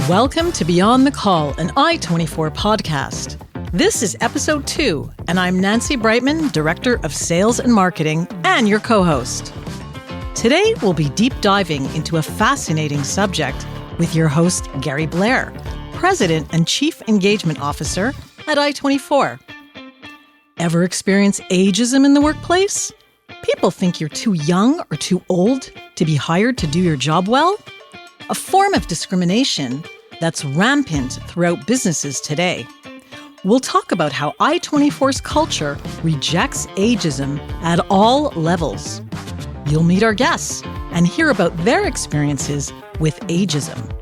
Welcome to Beyond the Call, an I-24 podcast. This is episode 2, and I'm Nancy Brightman, Director of Sales and Marketing, and your co-host. Today, we'll be deep diving into a fascinating subject with your host, Gary Blair, President and Chief Engagement Officer at I-24. Ever experience ageism in the workplace? People think you're too young or too old to be hired to do your job well? A form of discrimination that's rampant throughout businesses today. We'll talk about how I-24's culture rejects ageism at all levels. You'll meet our guests and hear about their experiences with ageism.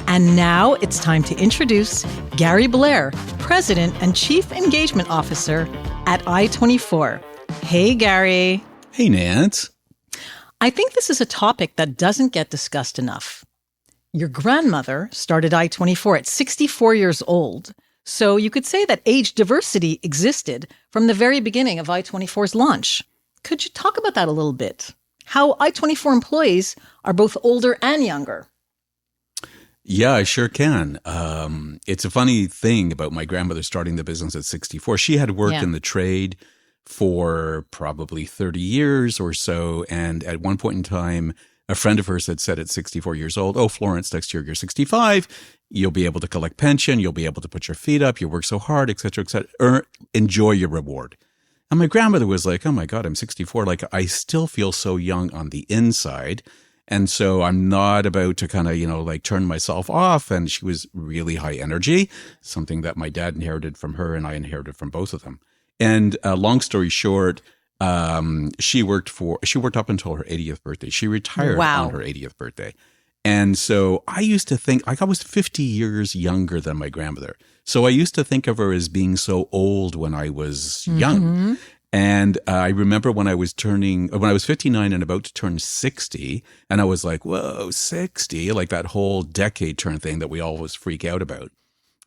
And now it's time to introduce Gary Blair, President and Chief Engagement Officer at I-24. Hey, Gary. Hey, Nance. I think this is a topic that doesn't get discussed enough. Your grandmother started I-24 at 64 years old, so you could say that age diversity existed from the very beginning of I-24's launch. Could you talk about that a little bit? How I-24 employees are both older and younger? Yeah, I sure can. It's a funny thing about my grandmother starting the business at 64. She had worked in the trade for probably 30 years or so, and at one point in time, a friend of hers had said at 64 years old, "Oh, Florence, next year you're 65. You'll be able to collect pension. You'll be able to put your feet up. You work so hard, et cetera, et cetera. Enjoy your reward." And my grandmother was like, "Oh my God, I'm 64. Like, I still feel so young on the inside. And so I'm not about to kind of, turn myself off." And she was really high energy, something that my dad inherited from her and I inherited from both of them. And long story short, she worked up until her 80th birthday. She retired on her 80th birthday. And so I used to think, I was 50 years younger than my grandmother. So I used to think of her as being so old when I was young. And I remember when I was 59 and about to turn 60, and I was like, whoa, 60, like that whole decade turn thing that we always freak out about.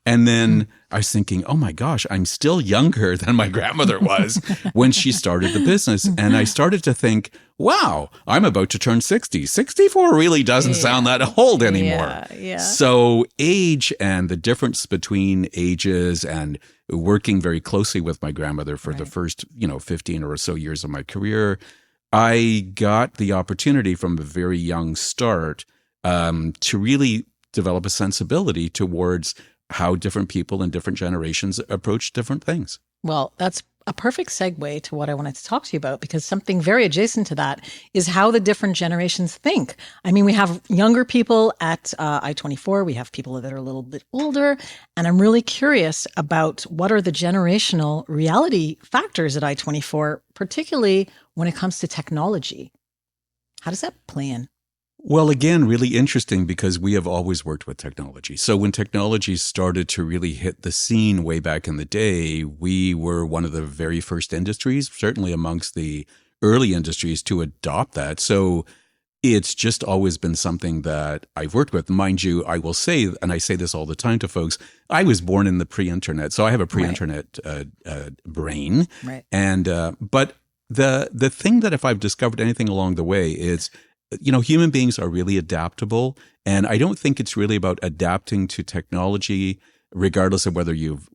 And then I was thinking, oh my gosh, I'm still younger than my grandmother was when she started the business. And I started to think, wow, I'm about to turn 60. 64 really doesn't sound that old anymore. So age and the difference between ages and working very closely with my grandmother for the first, 15 or so years of my career, I got the opportunity from a very young start to really develop a sensibility towards how different people in different generations approach different things. Well, that's a perfect segue to what I wanted to talk to you about, because something very adjacent to that is how the different generations think. I mean, we have younger people at I-24. We have people that are a little bit older. And I'm really curious about what are the generational reality factors at I-24, particularly when it comes to technology. How does that play in? Well, again, really interesting because we have always worked with technology. So when technology started to really hit the scene way back in the day, we were one of the very first industries, certainly amongst the early industries, to adopt that. So it's just always been something that I've worked with. Mind you, I will say, and I say this all the time to folks, I was born in the pre-internet. So I have a pre-internet brain. Right. And but the thing that if I've discovered anything along the way is, human beings are really adaptable. And I don't think it's really about adapting to technology, regardless of whether you've,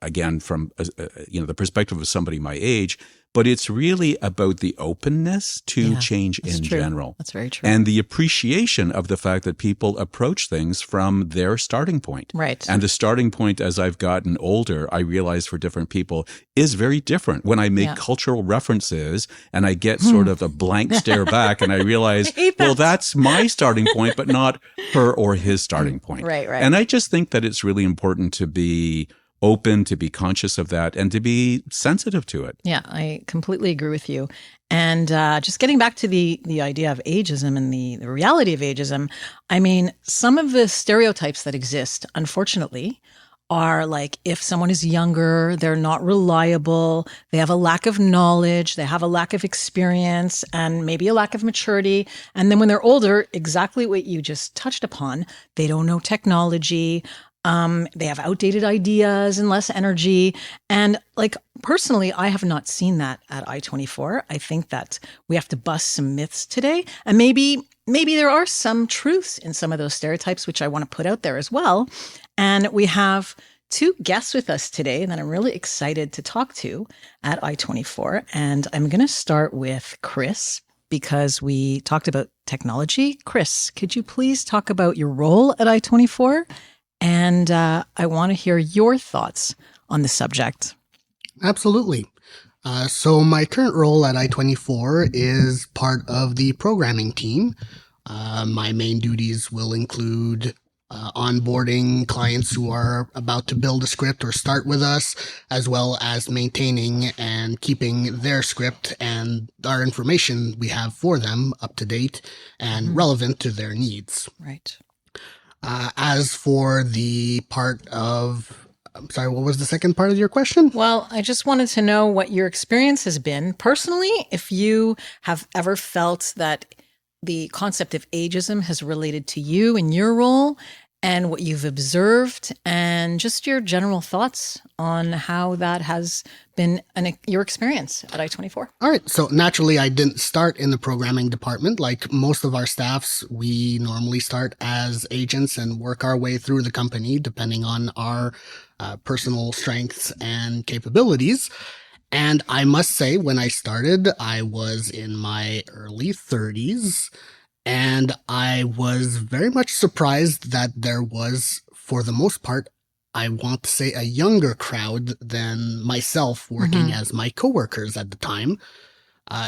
again, from, the perspective of somebody my age, but it's really about the openness to change in general. That's very true. And the appreciation of the fact that people approach things from their starting point. Right. And the starting point, as I've gotten older, I realize for different people is very different. When I make cultural references and I get sort of a blank stare back and I realize, well, that's my starting point, but not her or his starting point. Right. And I just think that it's really important to be open, to be conscious of that, and to be sensitive to it. Yeah, I completely agree with you. And just getting back to the idea of ageism and the reality of ageism, I mean, some of the stereotypes that exist, unfortunately, are like if someone is younger, they're not reliable, they have a lack of knowledge, they have a lack of experience, and maybe a lack of maturity. And then when they're older, exactly what you just touched upon, they don't know technology. They have outdated ideas and less energy. And like personally, I have not seen that at I-24. I think that we have to bust some myths today. And maybe there are some truths in some of those stereotypes, which I want to put out there as well. And we have two guests with us today that I'm really excited to talk to at I-24. And I'm going to start with Chris because we talked about technology. Chris, could you please talk about your role at I-24? And I want to hear your thoughts on the subject. Absolutely. So my current role at I-24 is part of the programming team. My main duties will include onboarding clients who are about to build a script or start with us, as well as maintaining and keeping their script and our information we have for them up to date and relevant to their needs. Right. As for the part of, I'm sorry, what was the second part of your question? Well, I just wanted to know what your experience has been personally, if you have ever felt that the concept of ageism has related to you in your role and what you've observed and just your general thoughts on how that has been your experience at I-24. All right. So naturally, I didn't start in the programming department. Like most of our staffs, we normally start as agents and work our way through the company, depending on our personal strengths and capabilities. And I must say, when I started, I was in my early 30s. And I was very much surprised that there was, for the most part, I want to say a younger crowd than myself working as my coworkers at the time.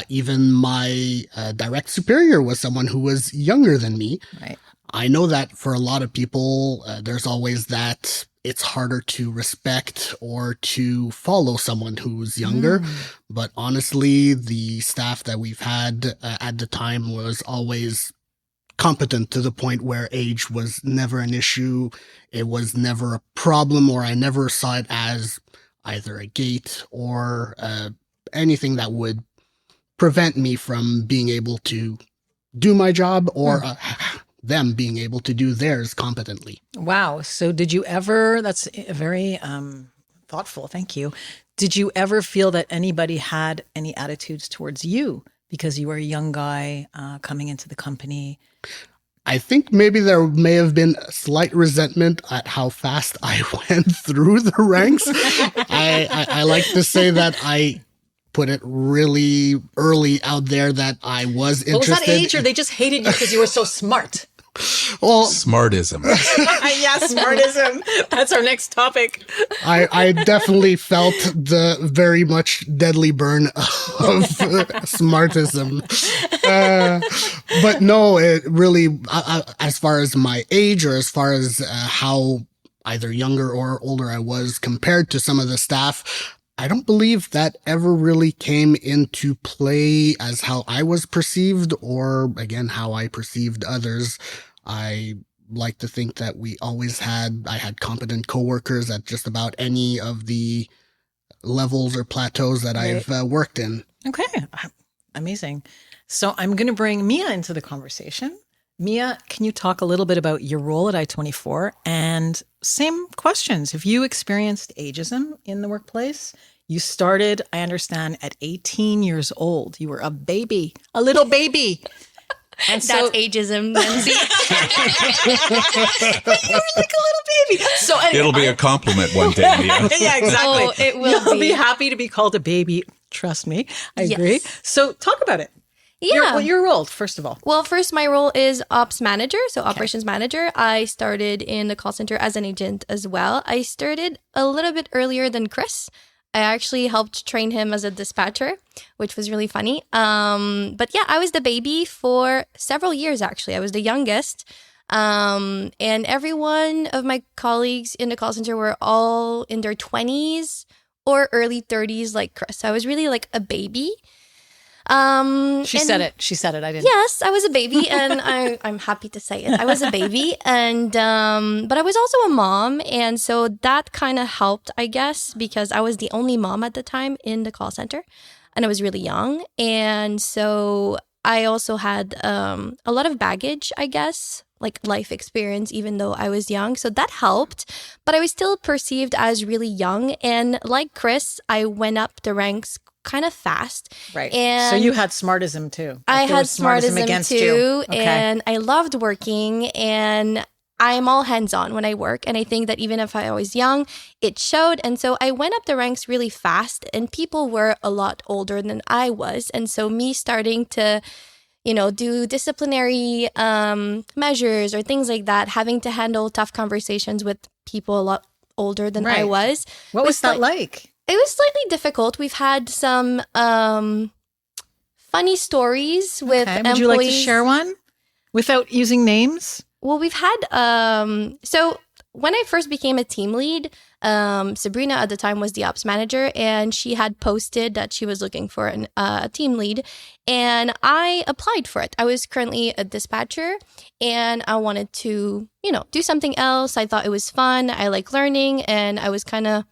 Even my direct superior was someone who was younger than me. Right. I know that for a lot of people, there's always that it's harder to respect or to follow someone who's younger. But honestly, the staff that we've had at the time was always competent to the point where age was never an issue. It was never a problem, or I never saw it as either a gate or anything that would prevent me from being able to do my job or them being able to do theirs competently. Wow. So did you ever, that's very thoughtful. Thank you. Did you ever feel that anybody had any attitudes towards you because you were a young guy coming into the company? I think maybe there may have been a slight resentment at how fast I went through the ranks. I like to say that I put it really early out there that I was interested. Was that age, or they just hated you because you were so smart? Well, smartism. Yeah, smartism. That's our next topic. I definitely felt the very much deadly burn of smartism. But no, it really, as far as my age or as far as how either younger or older I was compared to some of the staff, I don't believe that ever really came into play as how I was perceived or, again, how I perceived others. I like to think that I had competent coworkers at just about any of the levels or plateaus that I've worked in. Okay. Amazing. So I'm going to bring Mia into the conversation. Mia, can you talk a little bit about your role at I-24? And same questions. Have you experienced ageism in the workplace? You started, I understand, at 18 years old. You were a baby, a little baby. And that's ageism, Lindsay. You were like a little baby. So anyway, it'll be a compliment one day, Mia. Yeah, exactly. Oh, it will You'll be happy to be called a baby. Trust me. I agree. So talk about it. Yeah. Your role, first of all. Well, first, my role is ops manager, so operations manager. I started in the call center as an agent as well. I started a little bit earlier than Chris. I actually helped train him as a dispatcher, which was really funny. But yeah, I was the baby for several years, actually. I was the youngest. And every one of my colleagues in the call center were all in their 20s or early 30s like Chris. I was really like a baby. She said it. I didn't. Yes, I was a baby, and I'm happy to say it. I was a baby, and but I was also a mom, and so that kind of helped, I guess, because I was the only mom at the time in the call center, and I was really young, and so I also had a lot of baggage, I guess, like life experience, even though I was young. So that helped, but I was still perceived as really young. And like Chris, I went up the ranks kind of fast. Right. And so you had smartism too. I Like there had was smartism smartism against too. you. Okay. And I loved working, and I'm all hands-on when I work. And I think that even if I was young, it showed. And so I went up the ranks really fast, and people were a lot older than I was. And so me starting to do disciplinary measures or things like that, having to handle tough conversations with people a lot older than I was. What was that like? It was slightly difficult. We've had some funny stories with employees. Would you like to share one without using names? Well, we've had, so when I first became a team lead, Sabrina at the time was the ops manager, and she had posted that she was looking for a team lead, and I applied for it. I was currently a dispatcher, and I wanted to, do something else. I thought it was fun. I like learning, and I was kind of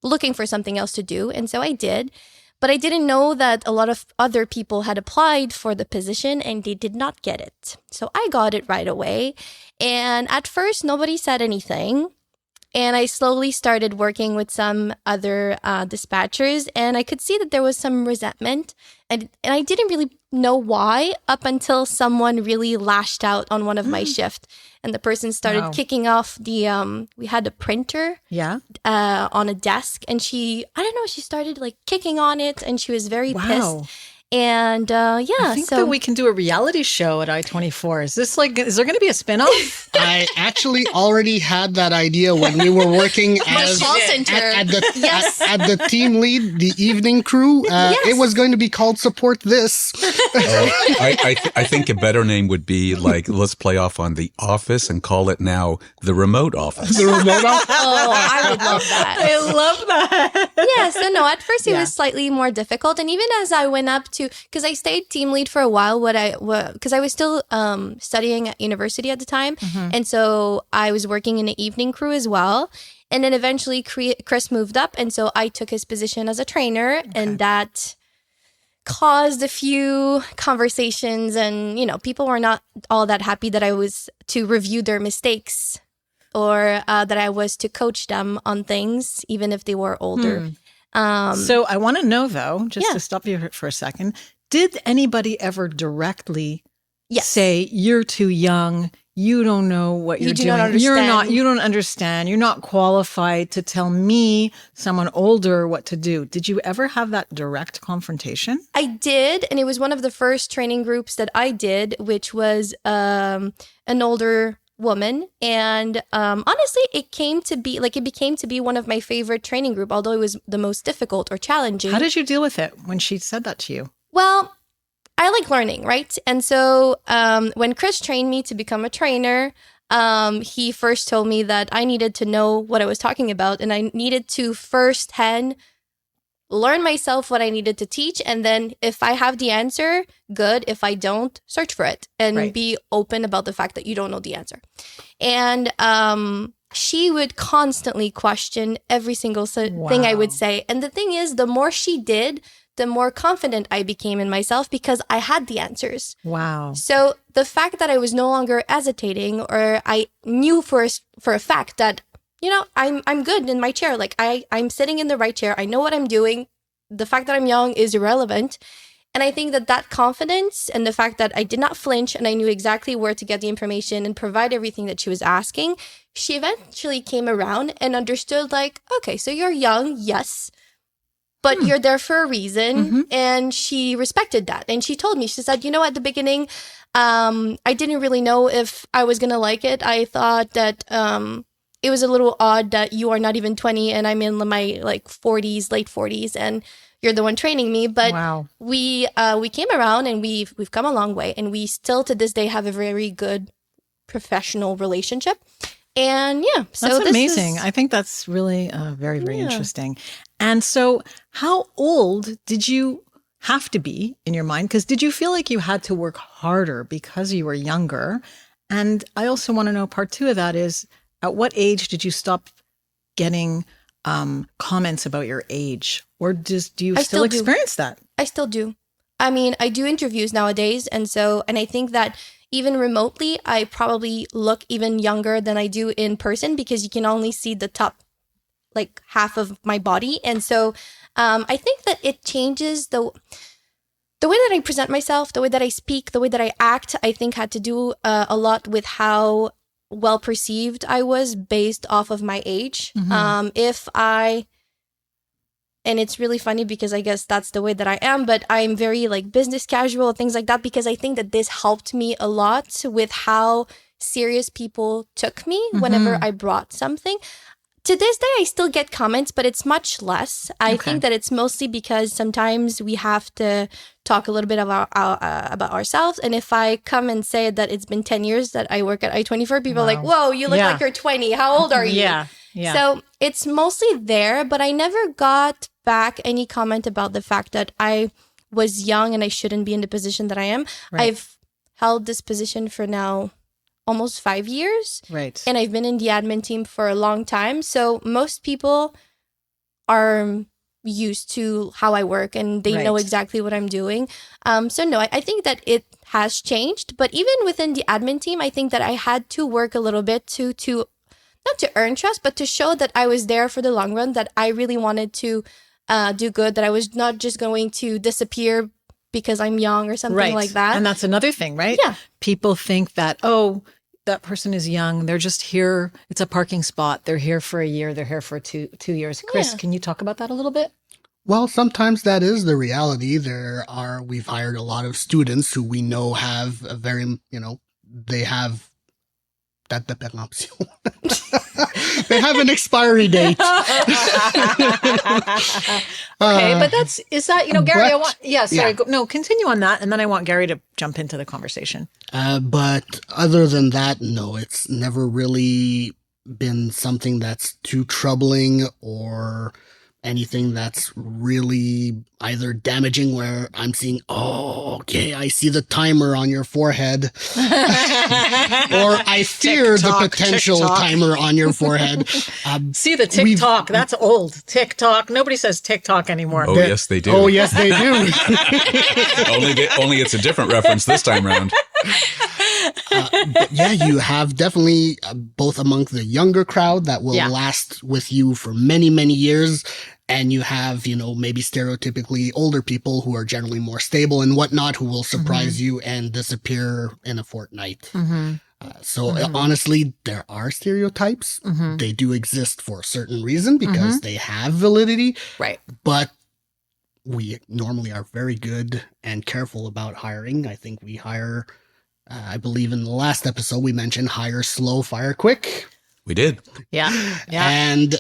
looking for something else to do, and so I did. But I didn't know that a lot of other people had applied for the position and they did not get it. So I got it right away. And at first, nobody said anything. And I slowly started working with some other dispatchers, and I could see that there was some resentment. And I didn't really know why up until someone really lashed out on one of my shift. And the person started kicking off the, we had a printer on a desk. And she started like kicking on it, and she was very pissed. And I think that we can do a reality show at I-24. Is there going to be a spinoff? I actually already had that idea when we were working as at the team lead, the evening crew. It was going to be called Support This. I think a better name would be like, let's play off on The Office and call it now The Remote Office. The Remote Office? Oh, I would love that. I love that. Yeah, so no, at first it was slightly more difficult. And even as I went up because I stayed team lead for a while, because I was still studying at university at the time. Mm-hmm. And so I was working in the evening crew as well. And then eventually Chris moved up. And so I took his position as a trainer. Okay. And that caused a few conversations. And, people were not all that happy that I was to review their mistakes or that I was to coach them on things, even if they were older. So I want to know, though, just to stop you for a second, did anybody ever directly say, you're too young, you don't know what you're doing, you don't understand, you're not qualified to tell me, someone older, what to do? Did you ever have that direct confrontation? I did, and it was one of the first training groups that I did, which was an older woman, and honestly it became to be one of my favorite training group, although it was the most difficult or challenging. How did you deal with it when she said that to you? Well, I like learning, right? And so when Chris trained me to become a trainer, he first told me that I needed to know what I was talking about, and I needed to firsthand learn myself what I needed to teach. And then if I have the answer, good. If I don't, search for it and be open about the fact that you don't know the answer. And she would constantly question every single thing I would say. And the thing is, the more she did, the more confident I became in myself because I had the answers. Wow. So the fact that I was no longer hesitating, or I knew for a fact that, I'm good in my chair. Like I'm sitting in the right chair. I know what I'm doing. The fact that I'm young is irrelevant. And I think that confidence and the fact that I did not flinch and I knew exactly where to get the information and provide everything that she was asking, she eventually came around and understood, like, okay, so you're young, yes, but you're there for a reason. Mm-hmm. And she respected that. And she told me, she said, at the beginning, I didn't really know if I was going to like it. I thought that it was a little odd that you are not even 20 and I'm in my late 40s, and you're the one training me. But we came around and we've come a long way, and we still to this day have a very good professional relationship. And so that's amazing. I think that's really very, very interesting. And so how old did you have to be in your mind? Because did you feel like you had to work harder because you were younger? And I also want to know, part two of that is, at what age did you stop getting comments about your age? Or do you still experience that? I still do. I mean, I do interviews nowadays. And I think that even remotely, I probably look even younger than I do in person because you can only see the top like half of my body. And so I think that it changes the way that I present myself, the way that I speak, the way that I act, I think had to do a lot with how well perceived I was based off of my age. And it's really funny because I guess that's the way that I am, but I'm very like business casual, things like that, because I think that this helped me a lot with how serious people took me whenever I brought something. To this day, I still get comments, but it's much less. I think that it's mostly because sometimes we have to talk a little bit about ourselves. And if I come and say that it's been 10 years that I work at I-24, people are like, whoa, you look like you're 20. How old are you? Yeah. So it's mostly there, but I never got back any comment about the fact that I was young and I shouldn't be in the position that I am. Right. I've held this position for now almost 5 years. Right. And I've been in the admin team for a long time. So most people are used to how I work and they know exactly what I'm doing. So no, I think that it has changed. But even within the admin team, I think that I had to work a little bit to not to earn trust, but to show that I was there for the long run, that I really wanted to do good, that I was not just going to disappear because I'm young or something like that. And that's another thing, right? Yeah. People think that, oh, that person is young. They're just here. It's a parking spot. They're here for a year. They're here for two years. Chris, can you talk about that a little bit? Well, sometimes that is the reality. We've hired a lot of students who we know have a very, they have date de péremption. They have an expiry date. Okay, but Gary, continue on that. And then I want Gary to jump into the conversation. But other than that, no, it's never really been something that's too troubling or anything that's really either damaging where I'm seeing, I see the timer on your forehead. Or I fear TikTok, the potential timer on your forehead. See the TikTok. That's old. TikTok. Nobody says TikTok anymore. Oh, yes, they do. Oh, yes, they do. Only it's a different reference this time around. But yeah, you have definitely both among the younger crowd that will last with you for many, many years. And you have, maybe stereotypically older people who are generally more stable and whatnot, who will surprise you and disappear in a fortnight. Honestly, there are stereotypes. They do exist for a certain reason because they have validity. Right. But we normally are very good and careful about hiring. I think we hire, I believe in the last episode we mentioned hire slow, fire quick. We did. Yeah. And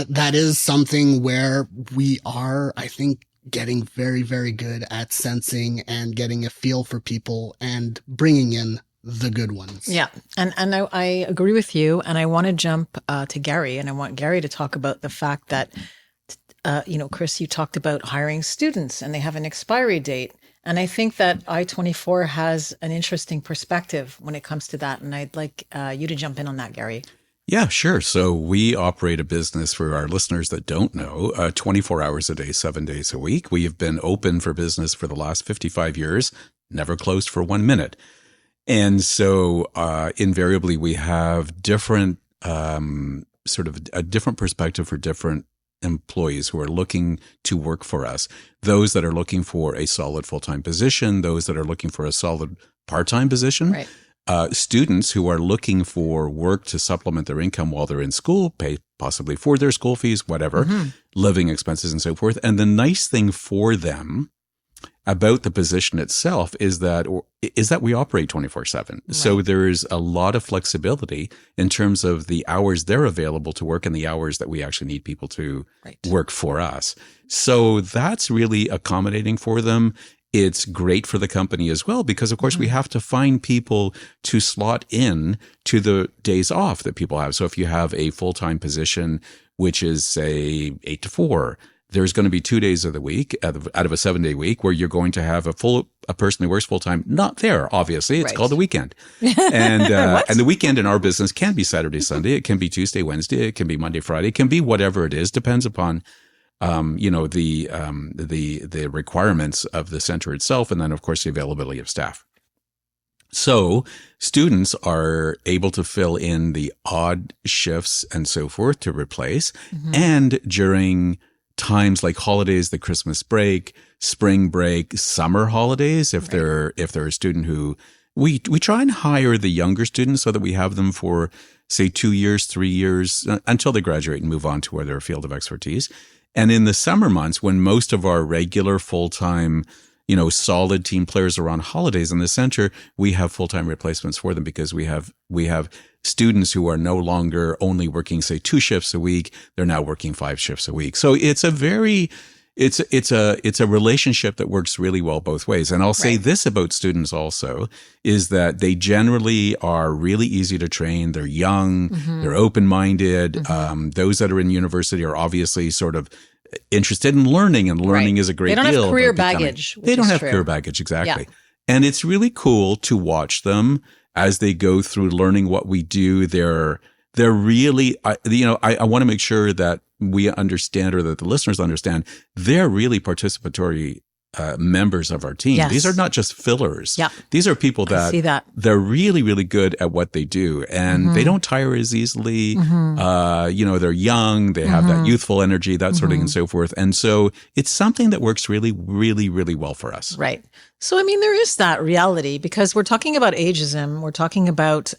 that is something where we are, I think, getting very, very good at sensing and getting a feel for people and bringing in the good ones. Yeah. And I agree with you. And I want to jump to Gary, and I want Gary to talk about the fact that, Chris, you talked about hiring students and they have an expiry date. And I think that I-24 has an interesting perspective when it comes to that. And I'd like you to jump in on that, Gary. Yeah, sure. So we operate a business, for our listeners that don't know, 24 hours a day, 7 days a week. We have been open for business for the last 55 years, never closed for 1 minute. And so invariably we have different, sort of a different perspective for different employees who are looking to work for us. Those that are looking for a solid full-time position, those that are looking for a solid part-time position. Right. Students who are looking for work to supplement their income while they're in school, pay possibly for their school fees, whatever, living expenses and so forth. And the nice thing for them about the position itself is that we operate 24/7. Right. So there is a lot of flexibility in terms of the hours they're available to work and the hours that we actually need people to work for us. So that's really accommodating for them. It's great for the company as well because, of course, we have to find people to slot in to the days off that people have. So if you have a full-time position, which is, say, 8 to 4, there's going to be 2 days of the week out of a 7-day week where you're going to have a person who works full-time not there, obviously. It's called the weekend. And and the weekend in our business can be Saturday, Sunday. It can be Tuesday, Wednesday. It can be Monday, Friday. It can be whatever it is. Depends upon the requirements of the center itself, and then of course the availability of staff. So students are able to fill in the odd shifts and so forth to replace. And during times like holidays, the Christmas break, spring break, summer holidays, if they're a student who we try and hire the younger students so that we have them for, say, 2 years, 3 years, until they graduate and move on to their field of expertise. And in the summer months, when most of our regular full-time, solid team players are on holidays in the center, we have full-time replacements for them because we have students who are no longer only working, say, 2 shifts a week. They're now working 5 shifts a week. So it's a relationship that works really well both ways. And I'll say this about students also, is that they generally are really easy to train. They're young, they're open-minded. Those that are in university are obviously sort of interested in learning, and learning is a great deal. They don't have career baggage. They don't have career baggage, exactly. Yeah. And it's really cool to watch them as they go through learning what we do. They're really, I want to make sure that we understand, or that the listeners understand, they're really participatory members of our team. Yes. These are not just fillers. Yeah. These are people that they're really, really good at what they do, and they don't tire as easily. They're young, they have that youthful energy, that sort of thing, and so forth. And so it's something that works really, really, really well for us. Right. So, there is that reality, because we're talking about ageism. We're talking about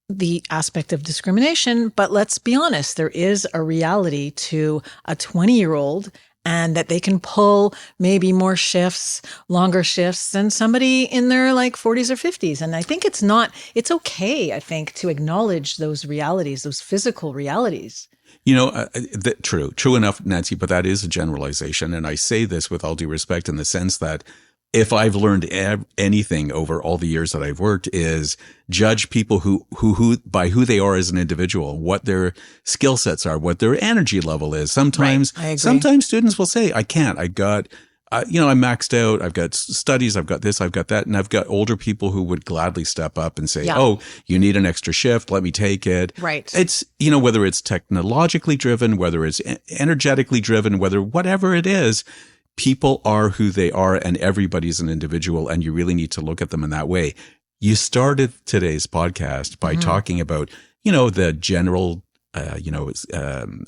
the aspect of discrimination, but let's be honest, there is a reality to a 20-year-old, and that they can pull maybe more shifts, longer shifts than somebody in their 40s or 50s. And I think it's okay, I think, to acknowledge those realities, those physical realities. True enough, Nancy, but that is a generalization. And I say this with all due respect, in the sense that if I've learned anything over all the years that I've worked, is judge people who by who they are as an individual, what their skill sets are, what their energy level is. Sometimes students will say, I can't, I got, I'm maxed out. I've got studies. I've got this, I've got that. And I've got older people who would gladly step up and say, oh, you need an extra shift. Let me take it. Right. It's, whether it's technologically driven, whether it's energetically driven, whatever it is, people are who they are, and everybody's an individual, and you really need to look at them in that way. You started today's podcast by talking about, the general,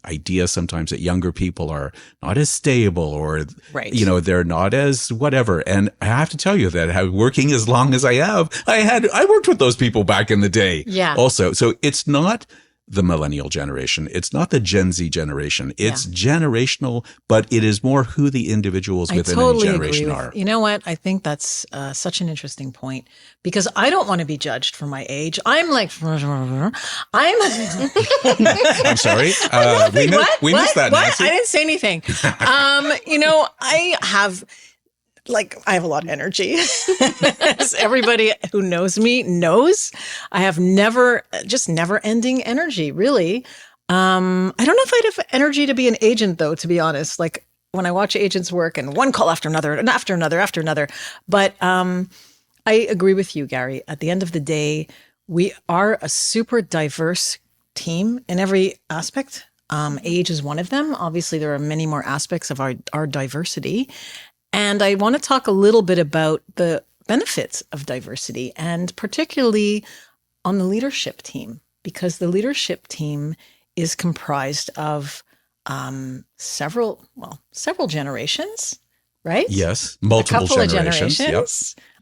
idea sometimes that younger people are not as stable, or, they're not as whatever. And I have to tell you that working as long as I have, I worked with those people back in the day. Yeah. Also, so it's not the millennial generation. It's not the Gen Z generation. It's generational, but it is more who the individuals within any generation are. You know what? I think that's such an interesting point, because I don't want to be judged for my age. I'm I'm sorry. We missed that, Nancy. I didn't say anything. I have a lot of energy. As everybody who knows me knows, I have never ending energy, really. I don't know if I'd have energy to be an agent, though, to be honest. When I watch agents work, and one call after another, and after another. But I agree with you, Gary. At the end of the day, we are a super diverse team in every aspect. Age is one of them. Obviously, there are many more aspects of our diversity. And I want to talk a little bit about the benefits of diversity, and particularly on the leadership team, because the leadership team is comprised of several generations, right? Yes, multiple generations. Yep.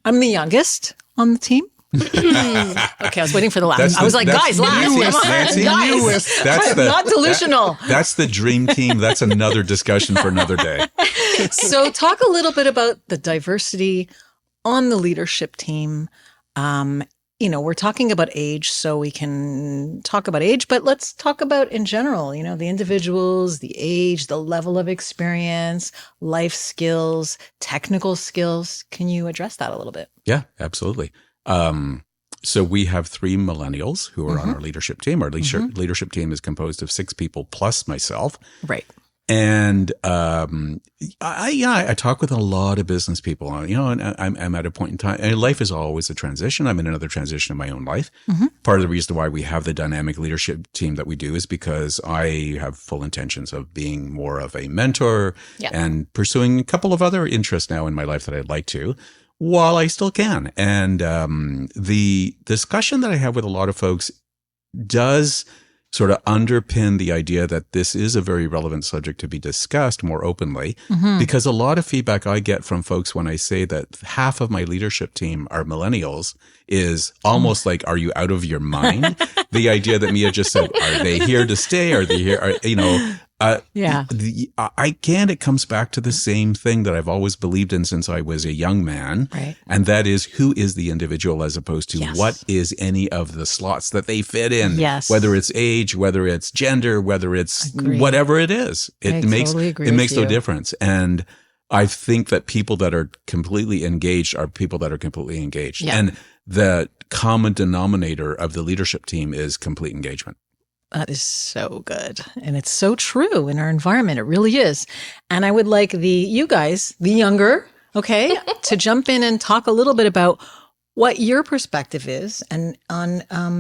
I'm the youngest on the team. Okay, I was waiting for the laugh. I was like, guys, laugh. Guys. That's not delusional. That's the dream team. That's another discussion for another day. So talk a little bit about the diversity on the leadership team. We're talking about age, so we can talk about age, but let's talk about in general, the individuals, the age, the level of experience, life skills, technical skills. Can you address that a little bit? Yeah, absolutely. So we have 3 millennials who are on our leadership team. Our leadership team is composed of 6 people plus myself. Right. And I talk with a lot of business people, and I'm at a point in time, and life is always a transition. I'm in another transition in my own life. Part of the reason why we have the dynamic leadership team that we do is because I have full intentions of being more of a mentor and pursuing a couple of other interests now in my life that I'd like to. while I still can. And the discussion that I have with a lot of folks does sort of underpin the idea that this is a very relevant subject to be discussed more openly, because a lot of feedback I get from folks when I say that half of my leadership team are millennials is almost like, are you out of your mind? The idea that Mia just said, are they here to stay? Are they here? Again, it comes back to the same thing that I've always believed in since I was a young man. Right. And that is, who is the individual as opposed to what is any of the slots that they fit in, whether it's age, whether it's gender, whether it's whatever it is. It makes no difference. And I think that people that are completely engaged are people that are completely engaged. Yeah. And the common denominator of the leadership team is complete engagement. That is so good. And it's so true in our environment. It really is. And I would like you guys, the younger, to jump in and talk a little bit about what your perspective is and on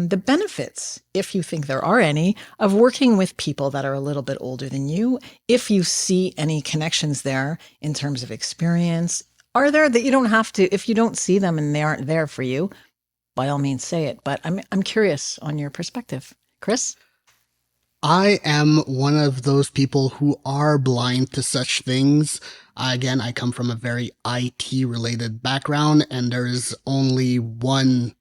the benefits, if you think there are any, of working with people that are a little bit older than you. If you see any connections there in terms of experience, are there that you don't have to, if you don't see them and they aren't there for you, by all means say it. But I'm curious on your perspective. Chris? I am one of those people who are blind to such things. Again, I come from a very IT-related background, and there is only one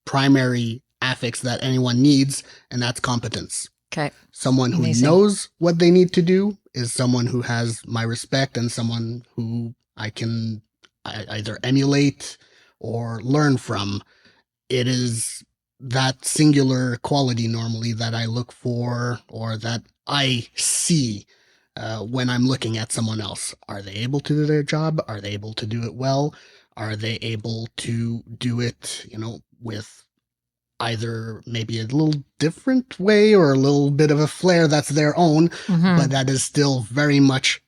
primary affix that anyone needs, and that's competence. Okay. Someone who knows what they need to do is someone who has my respect and someone who I can either emulate or learn from. It is that singular quality normally that I look for or that I see when I'm looking at someone else. Are they able to do their job? Are they able to do it well? Are they able to do it, with either maybe a little different way or a little bit of a flair that's their own, but that is still very much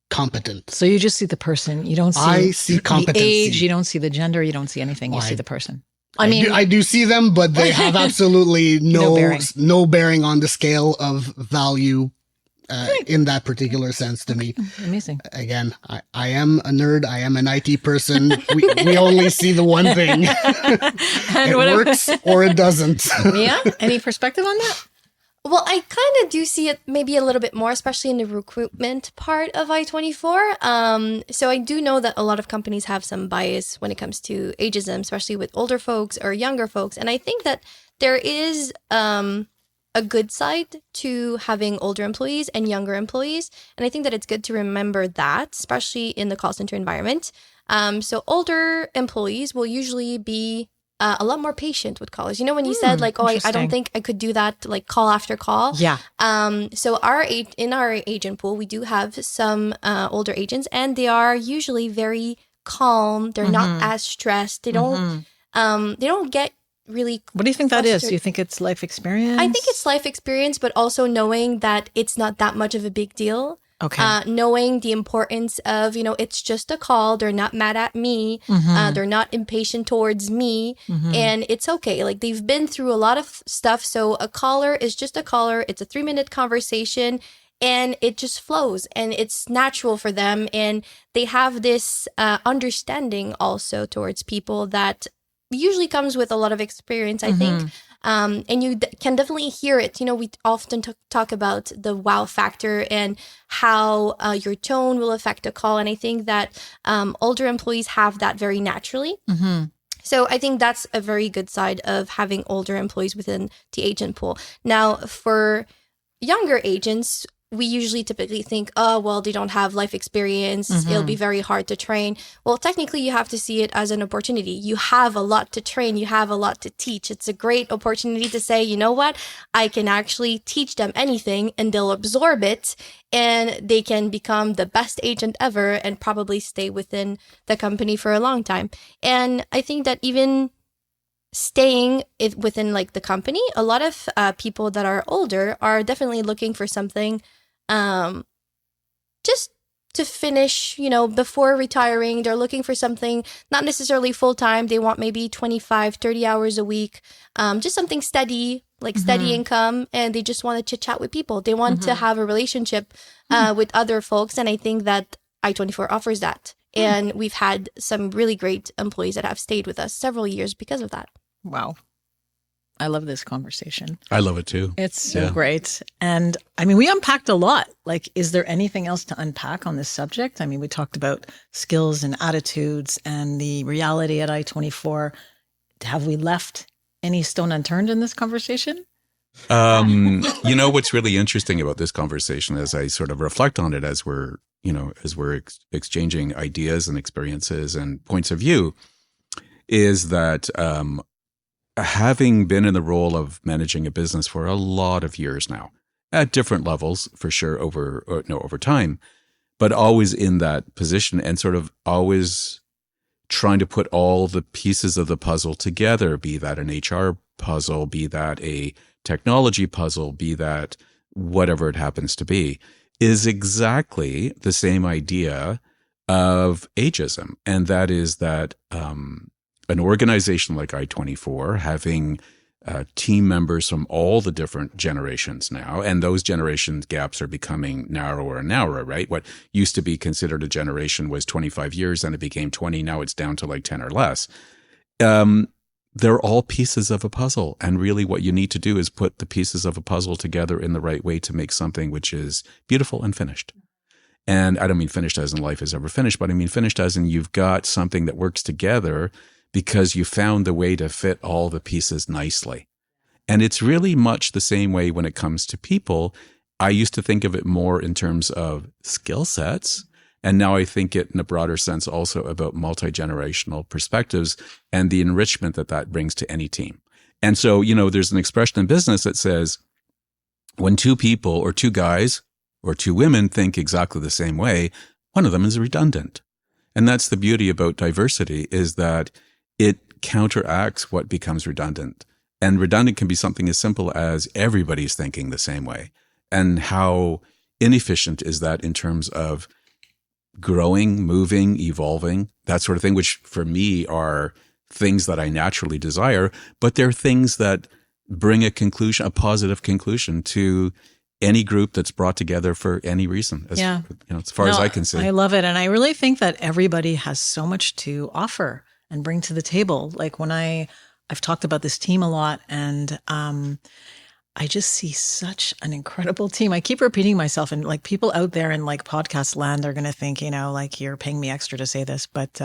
competent. So you just see the person. You don't see I see competency. The age, you don't see the gender, you don't see anything. You see the person. I do see them, but they have absolutely no bearing on the scale of value in that particular sense to me. Amazing. Again, I am a nerd. I am an IT person. We only see the one thing. It works or it doesn't. Yeah? Any perspective on that? Well, I kind of do see it maybe a little bit more, especially in the recruitment part of I-24. So I do know that a lot of companies have some bias when it comes to ageism, especially with older folks or younger folks. And I think that there is a good side to having older employees and younger employees. And I think that it's good to remember that, especially in the call center environment. So older employees will usually be a lot more patient with callers. When you said like, oh, I don't think I could do that, like call after call. Yeah. So in our agent pool, we do have some older agents, and they are usually very calm. They're not as stressed. They don't get really. What do you think that is? Do you think it's life experience? I think it's life experience, but also knowing that it's not that much of a big deal. Okay. Knowing the importance of, it's just a call. They're not mad at me. They're not impatient towards me. And it's okay. Like, they've been through a lot of stuff. So a caller is just a caller. It's a 3-minute conversation, and it just flows, and it's natural for them. And they have this understanding also towards people that usually comes with a lot of experience, I think. And you can definitely hear it. We often talk about the wow factor and how your tone will affect a call. And I think that older employees have that very naturally. So I think that's a very good side of having older employees within the agent pool. Now, for younger agents, we usually typically think, oh, well, they don't have life experience. It'll be very hard to train. Well, technically, you have to see it as an opportunity. You have a lot to train. You have a lot to teach. It's a great opportunity to say, you know what? I can actually teach them anything, and they'll absorb it, and they can become the best agent ever and probably stay within the company for a long time. And I think that even staying within like the company, a lot of people that are older are definitely looking for something just to finish, before retiring. They're looking for something not necessarily full-time. They want maybe 25, 30 hours a week, just something steady, like steady income, and they just want to chit-chat with people. They want to have a relationship with other folks, and I think that I-24 offers that. And we've had some really great employees that have stayed with us several years because of that. Wow. I love this conversation. I love it too. It's so great. And I mean, we unpacked a lot. Like, is there anything else to unpack on this subject? I mean, we talked about skills and attitudes and the reality at I-24. Have we left any stone unturned in this conversation? What's really interesting about this conversation as I sort of reflect on it as we're exchanging ideas and experiences and points of view is that having been in the role of managing a business for a lot of years now, at different levels for sure over time, but always in that position and sort of always trying to put all the pieces of the puzzle together, be that an HR puzzle, be that a technology puzzle, be that whatever it happens to be, is exactly the same idea of ageism. And that is that an organization like I-24 having team members from all the different generations now, and those generation gaps are becoming narrower and narrower, right? What used to be considered a generation was 25 years, and it became 20. Now it's down to like 10 or less. They're all pieces of a puzzle. And really what you need to do is put the pieces of a puzzle together in the right way to make something which is beautiful and finished. And I don't mean finished as in life is ever finished, but I mean finished as in you've got something that works together because you found the way to fit all the pieces nicely. And it's really much the same way when it comes to people. I used to think of it more in terms of skill sets. And now I think it in a broader sense also about multi-generational perspectives and the enrichment that that brings to any team. And so, there's an expression in business that says when two people or two guys or two women think exactly the same way, one of them is redundant. And that's the beauty about diversity is that it counteracts what becomes redundant. And redundant can be something as simple as everybody's thinking the same way. And how inefficient is that in terms of growing, moving, evolving, that sort of thing, which for me are things that I naturally desire, but they're things that bring a positive conclusion to any group that's brought together for any reason, as far as I can see. I love it. And I really think that everybody has so much to offer and bring to the table. Like when I've talked about this team a lot, and I just see such an incredible team. I keep repeating myself, and like people out there in like podcast land are going to think, like you're paying me extra to say this, but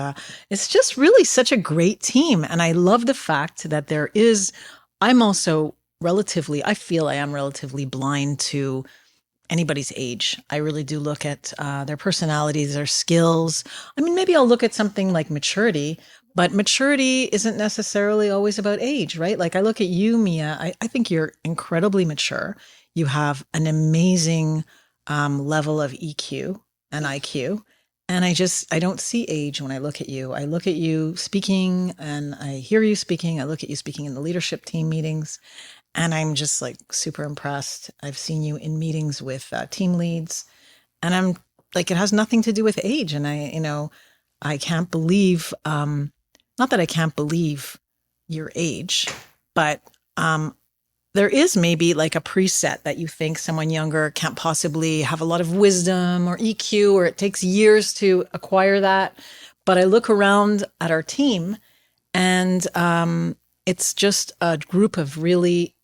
it's just really such a great team. And I love the fact that I feel I am relatively blind to anybody's age. I really do look at their personalities, their skills. I mean, maybe I'll look at something like maturity, but maturity isn't necessarily always about age, right? Like I look at you, Mia, I think you're incredibly mature. You have an amazing level of EQ and IQ. And I don't see age when I look at you. I look at you speaking and I hear you speaking. I look at you speaking in the leadership team meetings. And I'm just like super impressed. I've seen you in meetings with team leads, and I'm like, it has nothing to do with age. And I can't believe, not that I can't believe your age, but there is maybe like a preset that you think someone younger can't possibly have a lot of wisdom or EQ, or it takes years to acquire that. But I look around at our team and it's just a group of really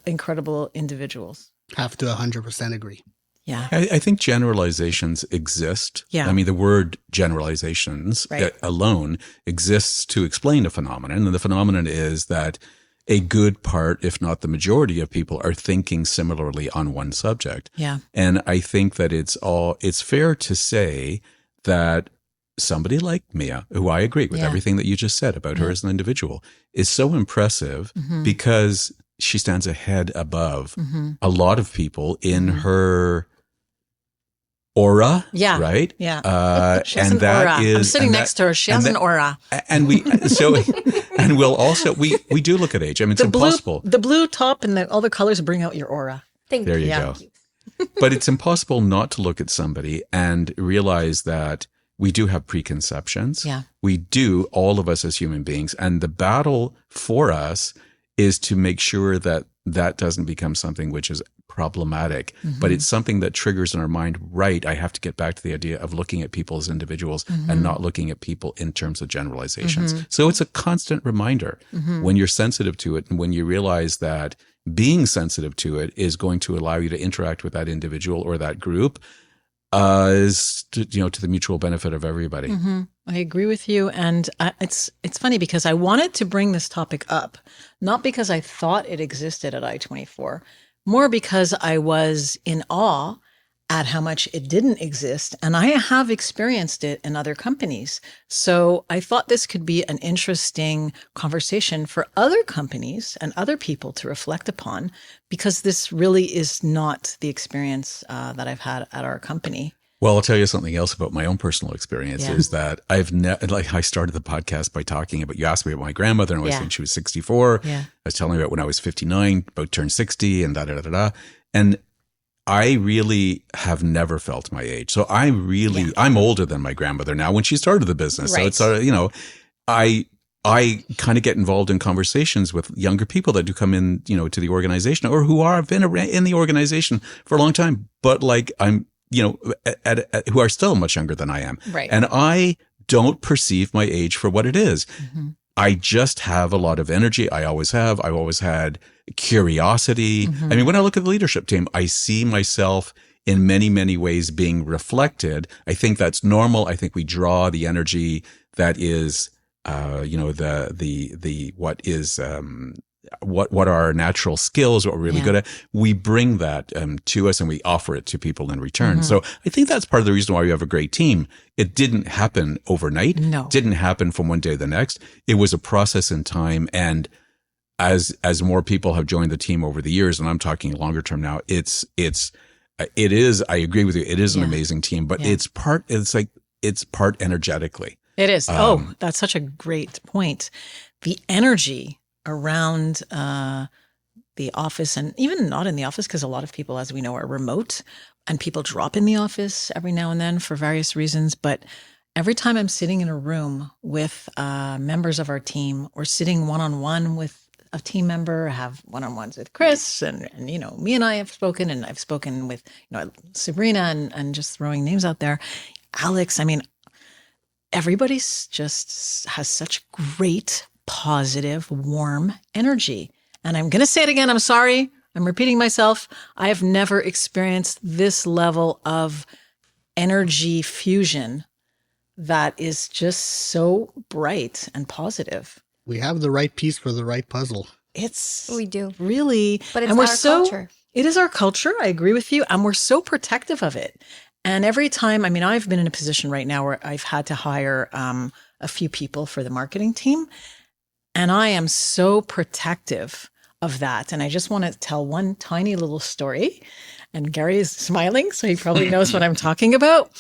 incredible individuals. Have to 100% agree. Yeah. I think generalizations exist. Yeah. I mean, the word generalizations alone exists to explain a phenomenon. And the phenomenon is that a good part, if not the majority of people, are thinking similarly on one subject. Yeah. And I think that it's fair to say that somebody like Mia, who I agree with everything that you just said about her as an individual, is so impressive because she stands above a lot of people in her aura, right? Yeah. She has an aura. I'm sitting next to her. She has an aura. And we'll also, we do look at age. I mean, it's impossible. The blue top and all the colors bring out your aura. There you go. But it's impossible not to look at somebody and realize that we do have preconceptions. Yeah. We do, all of us as human beings. And the battle for us is to make sure that that doesn't become something which is problematic, but it's something that triggers in our mind, right? I have to get back to the idea of looking at people as individuals and not looking at people in terms of generalizations. So it's a constant reminder when you're sensitive to it and when you realize that being sensitive to it is going to allow you to interact with that individual or that group to the mutual benefit of everybody. I agree with you. And it's funny because I wanted to bring this topic up, not because I thought it existed at I-24, more because I was in awe at how much it didn't exist. And I have experienced it in other companies. So I thought this could be an interesting conversation for other companies and other people to reflect upon, because this really is not the experience that I've had at our company. Well, I'll tell you something else about my own personal experience is that I started the podcast by talking about, you asked me about my grandmother and I was saying she was 64. I was telling you about when I was 59, about turned 60 and da-da-da-da. And I really have never felt my age. So I'm older than my grandmother now when she started the business. So it's, I kind of get involved in conversations with younger people that do come in, to the organization or who have been in the organization for a long time, but like I'm, who are still much younger than I am. Right. And I don't perceive my age for what it is. I just have a lot of energy. I always have. I've always had curiosity. I mean, when I look at the leadership team, I see myself in many, many ways being reflected. I think that's normal. I think we draw the energy that is, what are our natural skills, what we're really good at. We bring that to us and we offer it to people in return. So I think that's part of the reason why we have a great team. It didn't happen overnight. No. It didn't happen from one day to the next. It was a process in time. And as more people have joined the team over the years, and I'm talking longer term now, it is, I agree with you. It is an amazing team, but it's part energetically. It is. That's such a great point. The energy around the office, and even not in the office, because a lot of people, as we know, are remote and people drop in the office every now and then for various reasons. But every time I'm sitting in a room with members of our team or sitting one-on-one with a team member, I have one-on-ones with Chris and me and I have spoken, and I've spoken with, Sabrina and just throwing names out there, Alex. I mean, everybody's just has such great, positive, warm energy. And I'm going to say it again. I'm sorry. I'm repeating myself. I have never experienced this level of energy fusion that is just so bright and positive. We have the right piece for the right puzzle. We do. Really. But it's our culture. It is our culture. I agree with you. And we're so protective of it. And every time, I mean, I've been in a position right now where I've had to hire a few people for the marketing team. And I am so protective of that. And I just want to tell one tiny little story. And Gary is smiling, so he probably knows what I'm talking about.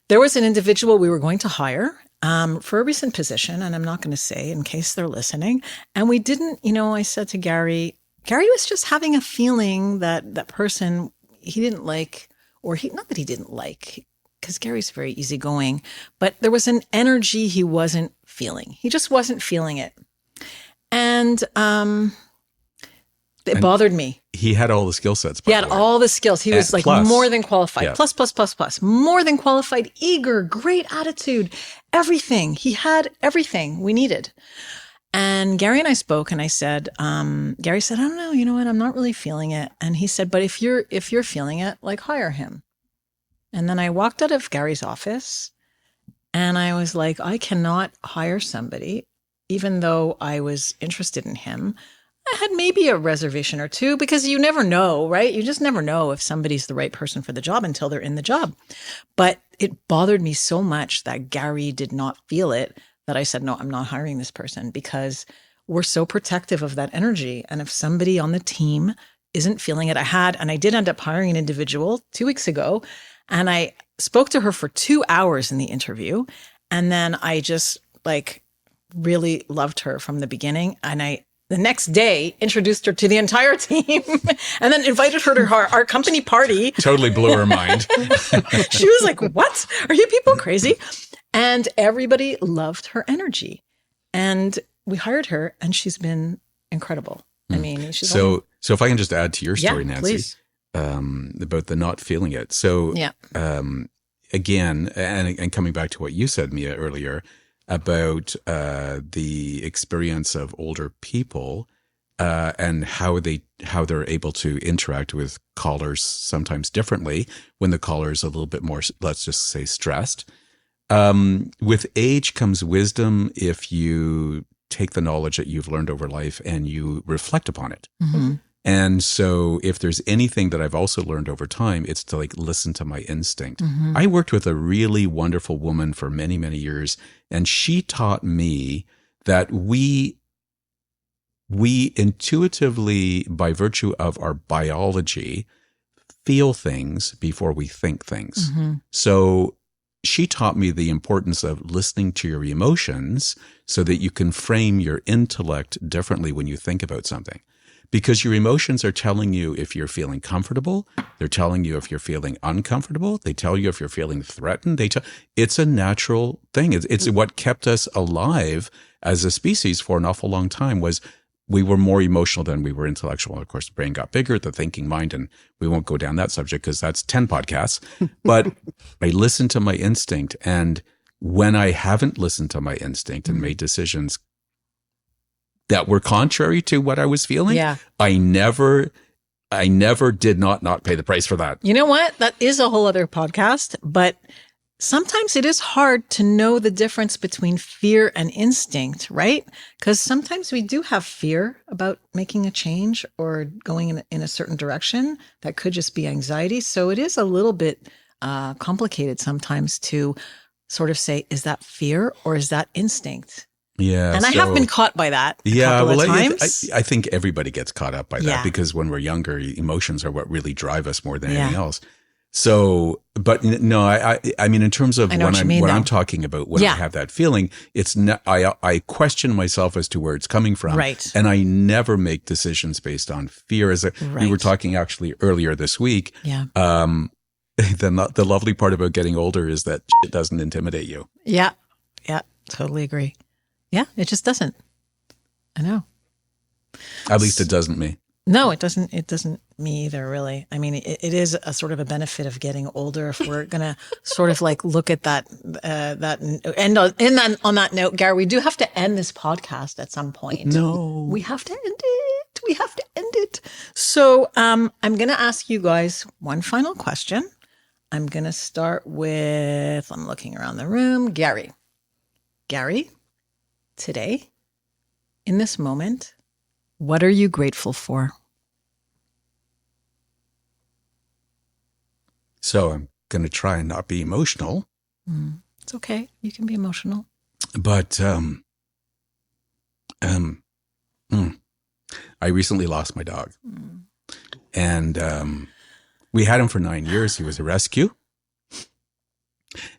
There was an individual we were going to hire for a recent position, and I'm not going to say in case they're listening. And we didn't, I said to Gary was just having a feeling that that person he didn't like, or not that he didn't like, because Gary's very easygoing, but there was an energy he wasn't feeling. He just wasn't feeling it. And it bothered me. He had all the skill sets. He had all the skills. He was like more than qualified. Yeah. Plus. More than qualified, eager, great attitude, everything. He had everything we needed. And Gary and I spoke, and I said, Gary said, I don't know, you know what? I'm not really feeling it. And he said, but if you're feeling it, like, hire him. And then I walked out of Gary's office and I was like, I cannot hire somebody, even though I was interested in him. I had maybe a reservation or two, because you never know, right? You just never know if somebody's the right person for the job until they're in the job. But it bothered me so much that Gary did not feel it that I said, no, I'm not hiring this person, because we're so protective of that energy. And if somebody on the team isn't feeling it, I did end up hiring an individual 2 weeks ago, and I spoke to her for 2 hours in the interview. And then I just really loved her from the beginning. And the next day introduced her to the entire team and then invited her to our company party. Totally blew her mind. She was like, what? Are you people crazy? And everybody loved her energy. And we hired her, and she's been incredible. I mean, she's so if I can just add to your story, Nancy. Please. about the not feeling it. So again, and coming back to what you said, Mia, earlier about the experience of older people and how they're able to interact with callers sometimes differently when the caller is a little bit more, let's just say, stressed. With age comes wisdom if you take the knowledge that you've learned over life and you reflect upon it. Mm-hmm. And so if there's anything that I've also learned over time, it's to like listen to my instinct. Mm-hmm. I worked with a really wonderful woman for many, many years, and she taught me that we intuitively, by virtue of our biology, feel things before we think things. Mm-hmm. So she taught me the importance of listening to your emotions so that you can frame your intellect differently when you think about something. Because your emotions are telling you if you're feeling comfortable. They're telling you if you're feeling uncomfortable. They tell you if you're feeling threatened. It's a natural thing. It's what kept us alive as a species for an awful long time was we were more emotional than we were intellectual. Of course, the brain got bigger, the thinking mind, and we won't go down that subject because that's 10 podcasts. But I listened to my instinct. And when I haven't listened to my instinct and made decisions that were contrary to what I was feeling, I never did not pay the price for that. You know what? That is a whole other podcast, but sometimes it is hard to know the difference between fear and instinct, right? Because sometimes we do have fear about making a change or going in a certain direction that could just be anxiety. So it is a little bit complicated sometimes to sort of say, is that fear or is that instinct? Yeah. And I have been caught by that a couple of times. I think everybody gets caught up by that because when we're younger, emotions are what really drive us more than anything else. So, but no, I mean, in terms of when I'm talking about when I have that feeling, it's not, I question myself as to where it's coming from. Right. And I never make decisions based on fear. We were talking actually earlier this week. Yeah. The lovely part about getting older is that it doesn't intimidate you. Yeah. Yeah. Totally agree. Yeah, it just doesn't. I know. At least it doesn't me. No, it doesn't. It doesn't me either, really. I mean, it is a sort of a benefit of getting older. If we're going to sort of like look at that, on that note, Gary, we do have to end this podcast at some point. No. We have to end it. So I'm going to ask you guys one final question. I'm going to start with, I'm looking around the room. Gary, today, in this moment, what are you grateful for? So I'm going to try and not be emotional. It's okay. You can be emotional. But I recently lost my dog. And we had him for 9 years. He was a rescue.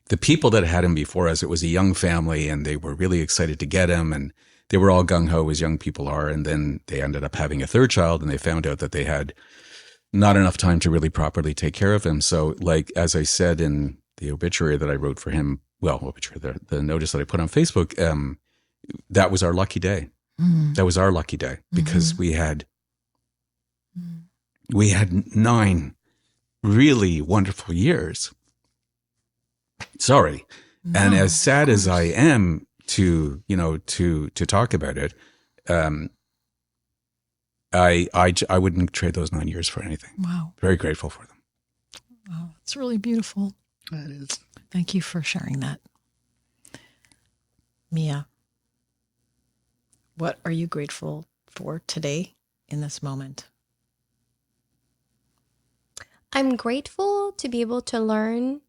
The people that had him before us, it was a young family and they were really excited to get him and they were all gung-ho as young people are. And then they ended up having a third child and they found out that they had not enough time to really properly take care of him. So like, as I said in the obituary that I wrote for him, the notice that I put on Facebook, that was our lucky day. That was our lucky day because we had 9 really wonderful years. Sorry. No, and as sad as I am to talk about it, I wouldn't trade those 9 years for anything. Wow. Very grateful for them. Wow. It's really beautiful. That is. Thank you for sharing that. Mia, what are you grateful for today in this moment? I'm grateful to be able to learn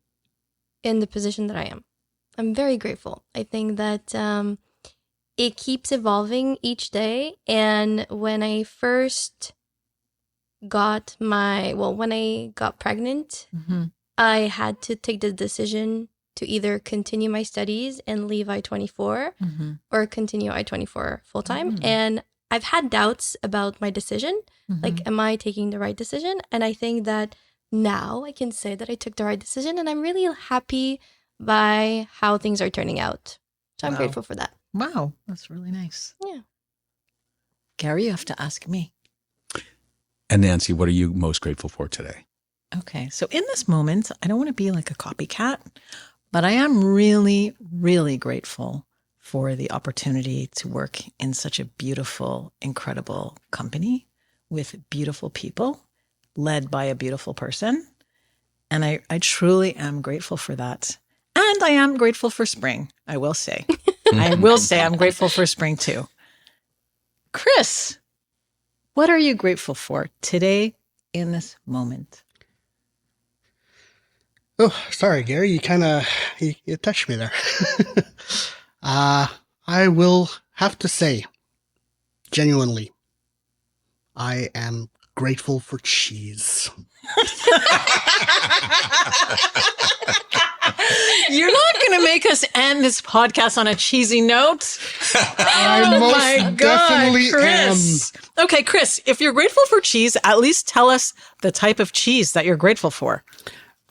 in the position that I am. I'm very grateful. I think that it keeps evolving each day. And when I first got when I got pregnant, I had to take the decision to either continue my studies and leave I-24 or continue I-24 full time. And I've had doubts about my decision. Like, am I taking the right decision? And I think that now I can say that I took the right decision and I'm really happy by how things are turning out. So I'm grateful for that. Wow. That's really nice. Yeah. Gary, you have to ask me. And Nancy, what are you most grateful for today? Okay. So in this moment, I don't want to be like a copycat, but I am really, really grateful for the opportunity to work in such a beautiful, incredible company with beautiful people led by a beautiful person. And I truly am grateful for that. And I am grateful for spring, I will say. I will say I'm grateful for spring too. Chris, what are you grateful for today in this moment? Oh, sorry, Gary. You touched me there. I will have to say, genuinely, I am grateful for cheese. You're not going to make us end this podcast on a cheesy note. I most definitely Chris. Okay, Chris, if you're grateful for cheese, at least tell us the type of cheese that you're grateful for.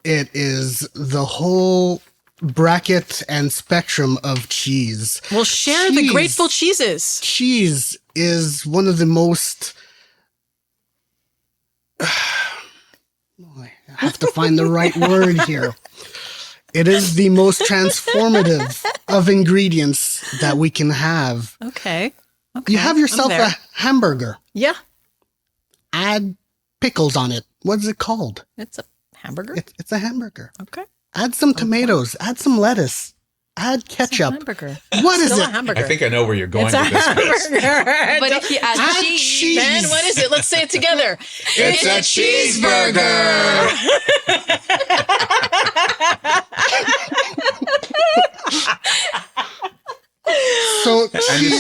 It is the whole bracket and spectrum of cheese. Well, share the grateful cheeses. Cheese is one of the most... I have to find the right word here. It is the most transformative of ingredients that we can have. Okay. You have yourself a hamburger. Yeah. Add pickles on it. What is it called? It's a hamburger. It's a hamburger. Okay. Add some tomatoes. Add some lettuce. Add ketchup. It's a hamburger. What is Still it? a hamburger. I think I know where you're going It's a with this, Chris. hamburger. But if you add cheese, Then what is it? Let's say it together. It's a cheeseburger. So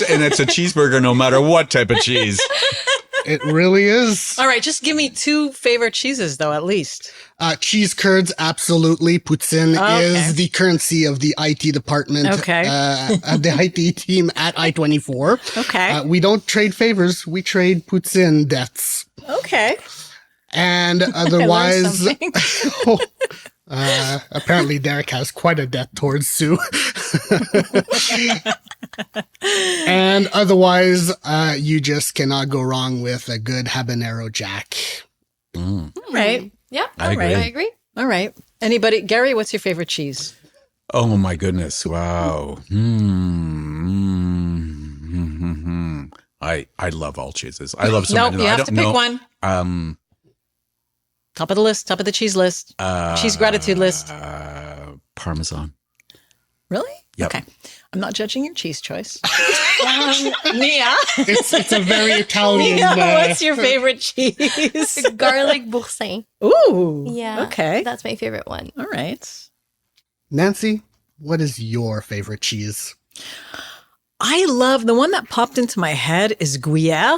And it's a cheeseburger no matter what type of cheese. it really is. All right, just give me 2 favorite cheeses, though, at least. Cheese curds, absolutely. Poutine is the currency of the IT department. Okay. The IT team at I-24. Okay. We don't trade favors. We trade poutine debts. Okay. And otherwise, apparently Derek has quite a debt towards Sue. And otherwise, you just cannot go wrong with a good habanero jack. All right. Yeah, I agree. All right. Anybody? Gary, what's your favorite cheese? Oh my goodness! Wow. I love all cheeses. I love so No, many. you I have don't to pick know. one. Top of the list, top of the cheese list. Cheese gratitude list. Parmesan. Really? Yep. Okay. I'm not judging your cheese choice. Nia? It's a very Italian. Nia, what's your favorite cheese? garlic boursin. Ooh. Yeah. Okay. That's my favorite one. All right. Nancy, what is your favorite cheese? I love, the one that popped into my head is Gruyere,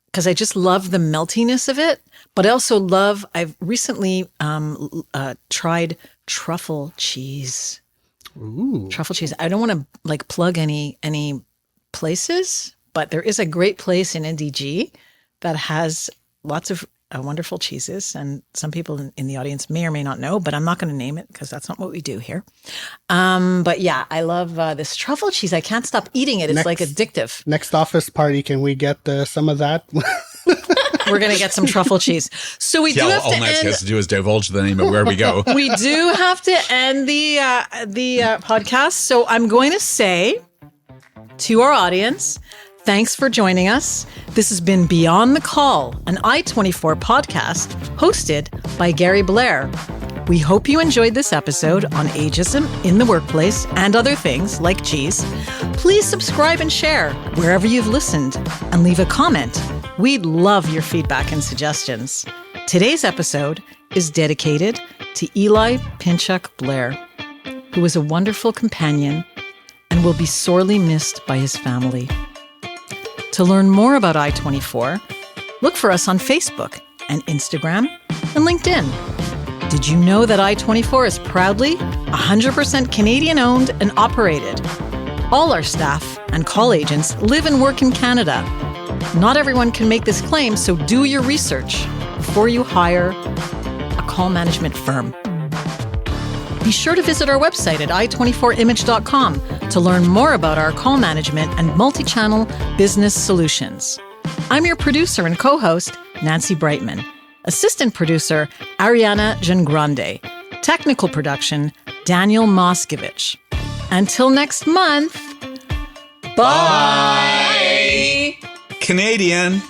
because I just love the meltiness of it. But I also love, I've recently tried truffle cheese. Ooh. Truffle cheese. I don't want to like plug any places, but there is a great place in NDG that has lots of wonderful cheeses. And some people in the audience may or may not know, but I'm not going to name it because that's not what we do here. But yeah, I love this truffle cheese. I can't stop eating it. It's like addictive. Next office party, can we get some of that? We're going to get some truffle cheese. So we do have to all Nancy end. has to do is divulge the name of where we go. We do have to end the podcast. So I'm going to say to our audience, thanks for joining us. This has been Beyond the Call, an I-24 podcast hosted by Gary Blair. We hope you enjoyed this episode on ageism in the workplace and other things like cheese. Please subscribe and share wherever you've listened and leave a comment. We'd love your feedback and suggestions. Today's episode is dedicated to Eli Pinchuk Blair, who was a wonderful companion and will be sorely missed by his family. To learn more about I-24, look for us on Facebook and Instagram and LinkedIn. Did you know that I-24 is proudly 100% Canadian owned and operated? All our staff and call agents live and work in Canada. Not everyone can make this claim, so do your research before you hire a call management firm. Be sure to visit our website at i24image.com to learn more about our call management and multi-channel business solutions. I'm your producer and co-host, Nancy Brightman. Assistant producer, Ariana Giangrande. Technical production, Daniel Moskowitz. Until next month, bye! Canadian.